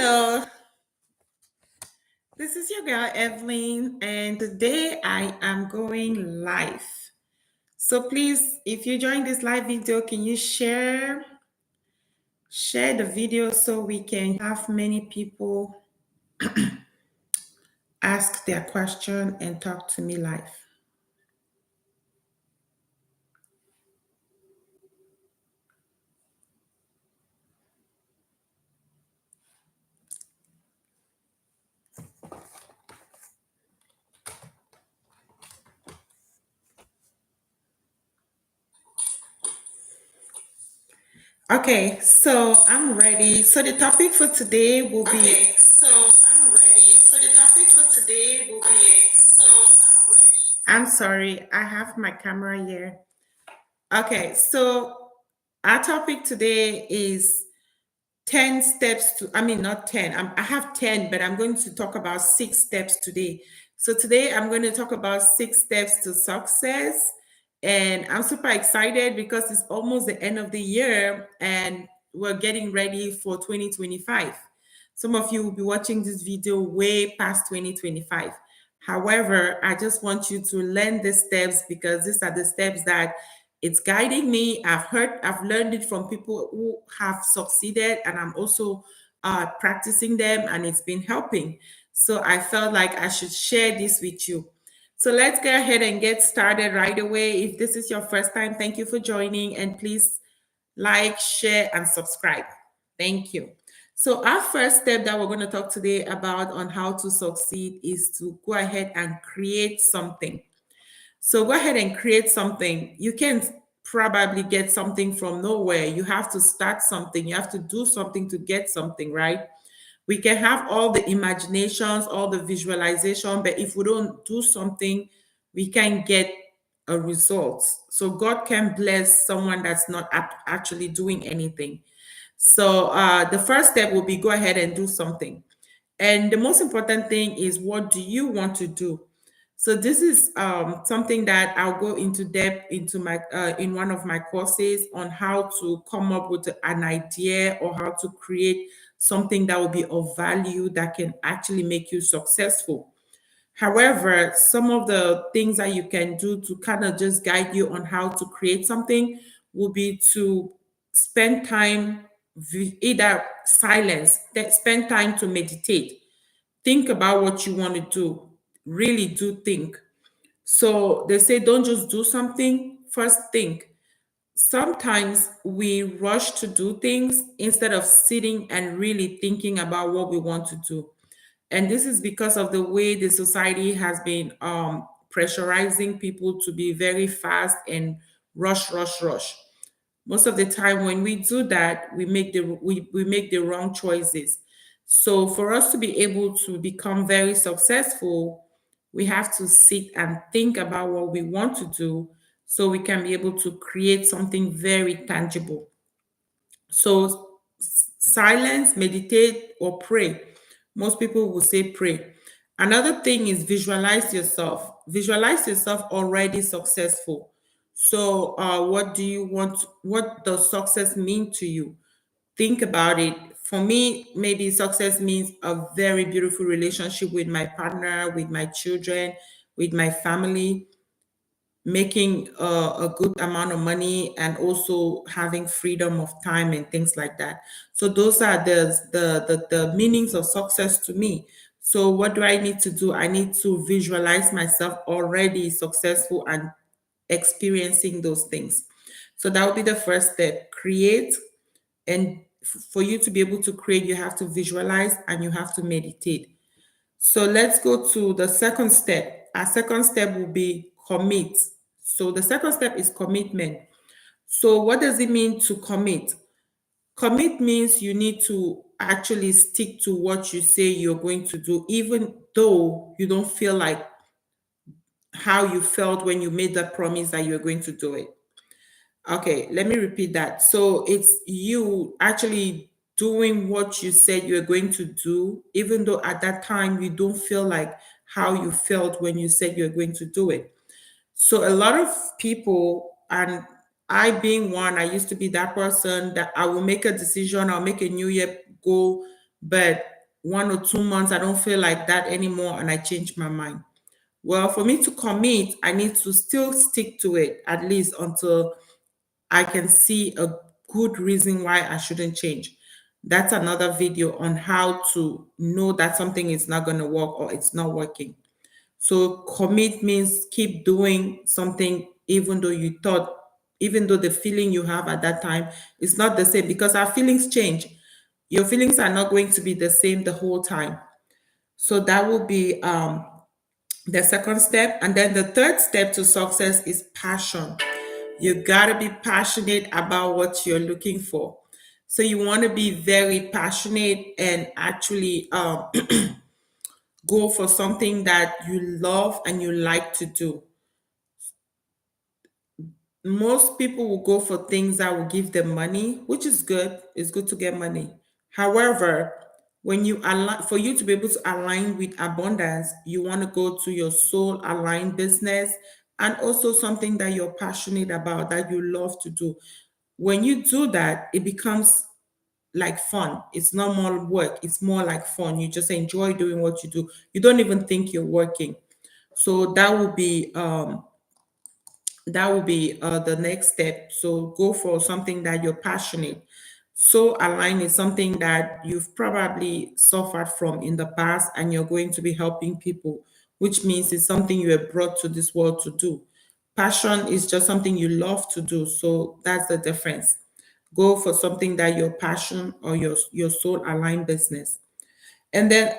Hello, this is your girl Evelyn, and today I am going live. So please, if you join this live video, can you share the video so we can have many people ask their question and talk to me live? Okay, so I'm ready. So the topic for today will be. Okay, so I'm ready. So the topic for today will be. Okay, so I'm ready. I'm sorry, I have my camera here. Okay, so our topic today is 10 steps to, I mean, not 10, I have 10, but I'm going to talk about 6 steps today. So today I'm going to talk about 6 steps to success. And I'm super excited because it's almost the end of the year and we're getting ready for 2025. Some of you will be watching this video way past 2025. However, I just want you to learn the steps because these are the steps that it's guiding me. I've learned it from people who have succeeded, and I'm also practicing them, and it's been helping. So I felt like I should share this with you. So let's go ahead and get started right away. If this is your first time, thank you for joining, and please like, share, and subscribe. Thank you. So our first step that we're going to talk today about on how to succeed is to go ahead and create something. So go ahead and create something. You can't probably get something from nowhere. You have to start something. You have to do something to get something, right? We can have all the imaginations, all the visualization, but if we don't do something, we can get a result. So God can bless someone that's not actually doing anything. So the first step will be go ahead and do something. And the most important thing is, what do you want to do? So this is something that I'll go into depth into my in one of my courses on how to come up with an idea or how to create something that will be of value that can actually make you successful. However, some of the things that you can do to kind of just guide you on how to create something will be to spend time, either silence, spend time to meditate, think about what you want to do, really do think. So they say, don't just do something, first think. Sometimes we rush to do things instead of sitting and really thinking about what we want to do. And this is because of the way the society has been pressurizing people to be very fast and rush, rush, rush. Most of the time when we do that, we make the wrong choices. So for us to be able to become very successful, we have to sit and think about what we want to do so we can be able to create something very tangible. So silence, meditate, or pray. Most people will say pray. Another thing is visualize yourself. Visualize yourself already successful. So what do you want? What does success mean to you? Think about it. For me, maybe success means a very beautiful relationship with my partner, with my children, with my family, making a good amount of money, and also having freedom of time and things like that. So those are the meanings of success to me. So what do I need to do? I need to visualize myself already successful and experiencing those things. So that would be the first step. Create. And for you to be able to create, you have to visualize and you have to meditate. So let's go to the second step. Our second step will be commit. So the second step is commitment. So what does it mean to commit? Commit means you need to actually stick to what you say you're going to do, even though you don't feel like how you felt when you made that promise that you're going to do it. Okay, let me repeat that. So it's you actually doing what you said you're going to do, even though at that time you don't feel like how you felt when you said you're going to do it. So a lot of people, and I being one, I used to be that person that I will make a decision, I'll make a new year goal, but 1 or 2 months, I don't feel like that anymore, and I change my mind. Well, for me to commit, I need to still stick to it at least until I can see a good reason why I shouldn't change. That's another video on how to know that something is not going to work or it's not working. So commit means keep doing something even though the feeling you have at that time is not the same, because our feelings change. Your feelings are not going to be the same the whole time. So that will be the second step. And then the third step to success is passion. You gotta be passionate about what you're looking for. So you want to be very passionate and actually go for something that you love and you like to do. Most people will go for things that will give them money, which is good. It's good to get money. However, when you align, for you to be able to align with abundance, you want to go to your soul aligned business and also something that you're passionate about, that you love to do. When you do that, it becomes like fun. It's not more work, it's more like fun. You just enjoy doing what you do. You don't even think you're working. So that will be the next step. So go for something that you're passionate. So align is something that you've probably suffered from in the past and you're going to be helping people, which means it's something you were brought to this world to do. Passion is just something you love to do. So that's the difference. Go for something that your passion or your soul aligned business. And then,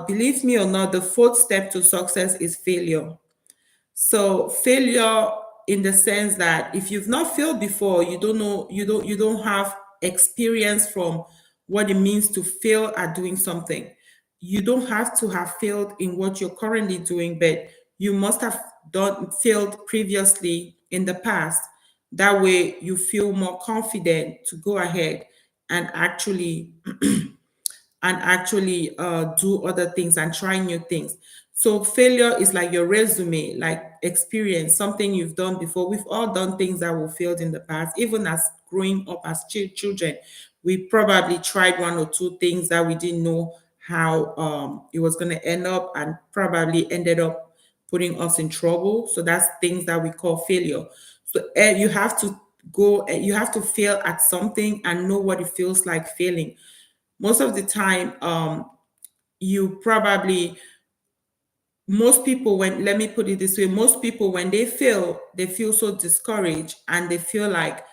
believe me or not, the fourth step to success is failure. So failure in the sense that if you've not failed before, you don't know, you don't have experience from what it means to fail at doing something. You don't have to have failed in what you're currently doing, but you must have done failed previously in the past. That way you feel more confident to go ahead and actually do other things and try new things. So failure is like your resume, like experience, something you've done before. We've all done things that were failed in the past. Even as growing up as children, we probably tried 1 or 2 things that we didn't know how it was going to end up, and probably ended up putting us in trouble. So that's things that we call failure. So you have to you have to fail at something and know what it feels like failing. Most of the time, you probably most people, when let me put it this way, most people, when they fail, they feel so discouraged and they feel like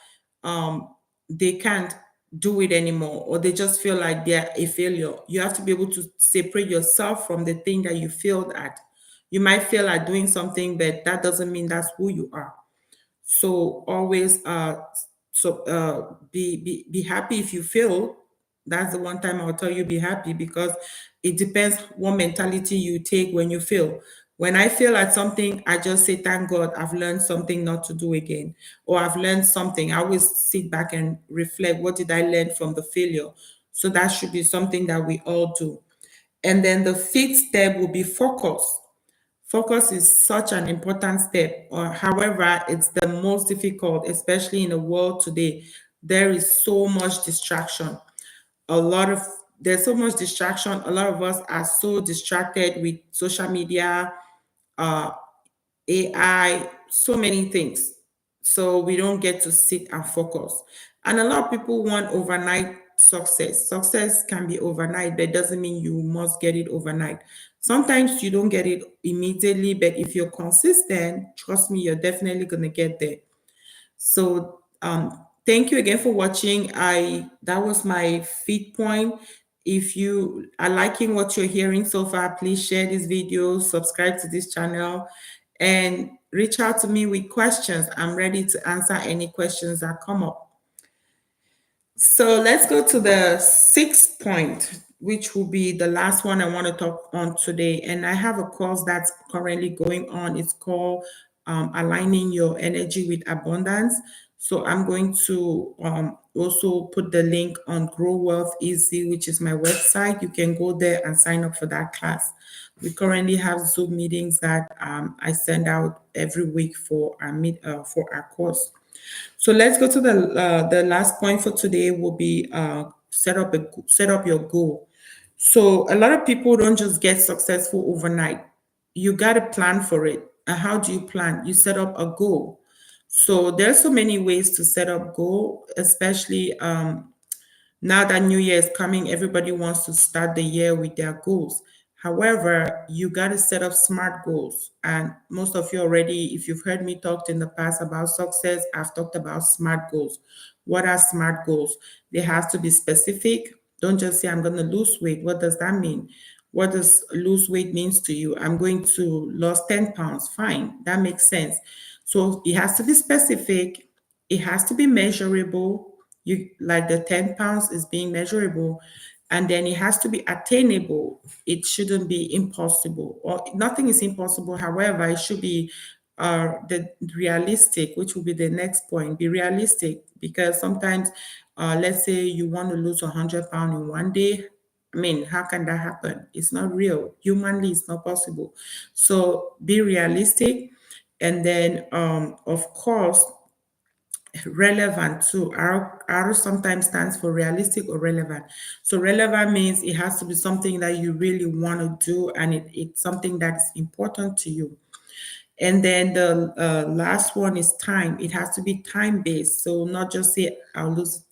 they can't do it anymore, or they just feel like they're a failure. You have to be able to separate yourself from the thing that you failed at. You might fail at doing something, but that doesn't mean that's who you are. So always be happy if you fail. That's the one time I'll tell you be happy, because it depends what mentality you take when you fail. When I fail at something, I just say, thank God I've learned something not to do again. Or I've learned something. I always sit back and reflect, what did I learn from the failure? So that should be something that we all do. And then the fifth step will be focus. Focus is such an important step, or however, it's the most difficult, especially in the world today. There is so much distraction. A lot of There's so much distraction. A lot of us are so distracted with social media, uh, AI, so many things. So we don't get to sit and focus. And a lot of people want overnight success. Success can be overnight, but doesn't mean you must get it overnight. Sometimes you don't get it immediately, but if you're consistent, trust me, you're definitely going to get there. So thank you again for watching. I That was my feed point. If you are liking what you're hearing so far, please share this video, subscribe to this channel, and reach out to me with questions. I'm ready to answer any questions that come up. So let's go to the sixth point, which will be the last one I want to talk on today. And I have a course that's currently going on. It's called Aligning Your Energy with Abundance. So I'm going to also put the link on Grow Wealth Easy, which is my website. You can go there and sign up for that class. We currently have Zoom meetings that I send out every week for for our course. So let's go to the last point for today will be set up your goal. So a lot of people don't just get successful overnight. You got to plan for it. And how do you plan? You set up a goal. So there's so many ways to set up goal, especially now that New Year is coming, everybody wants to start the year with their goals. However, you got to set up smart goals. And most of you already, if you've heard me talk in the past about success, I've talked about smart goals. What are smart goals? They have to be specific. Don't just say, I'm going to lose weight. What does that mean? What does lose weight means to you? I'm going to lose 10 pounds. Fine. That makes sense. So it has to be specific. It has to be measurable. You like the 10 pounds is being measurable, and then it has to be attainable. It shouldn't be impossible, or nothing is impossible. However, it should be the realistic, which will be the next point. Be realistic, because sometimes let's say you want to lose 100 pounds in one day. I mean, how can that happen? It's not real. Humanly, it's not possible. So be realistic. And then, of course, relevant too. R sometimes stands for realistic or relevant. So relevant means it has to be something that you really want to do, and it's something that is important to you. And then the last one is time. It has to be time based. So not just say I'll lose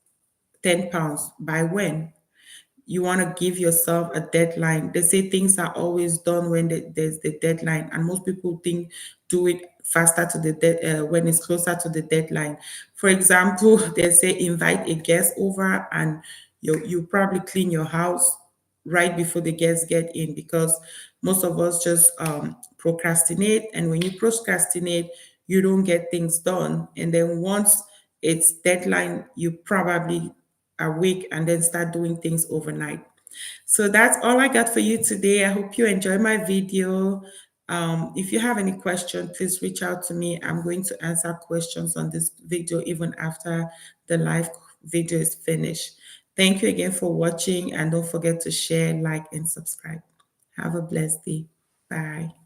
10 pounds. By when? You want to give yourself a deadline. They say things are always done when there's the deadline, and most people think do it faster to the when it's closer to the deadline. For example, they say invite a guest over, and you probably clean your house right before the guests get in, because most of us just procrastinate, and when you procrastinate, you don't get things done, and then once it's deadline, you probably awake and then start doing things overnight. So that's all I got for you today. I hope you enjoy my video. If you have any question, please reach out to me. I'm going to answer questions on this video even after the live video is finished. Thank you again for watching, and don't forget to share, like, and subscribe. Have a blessed day. Bye.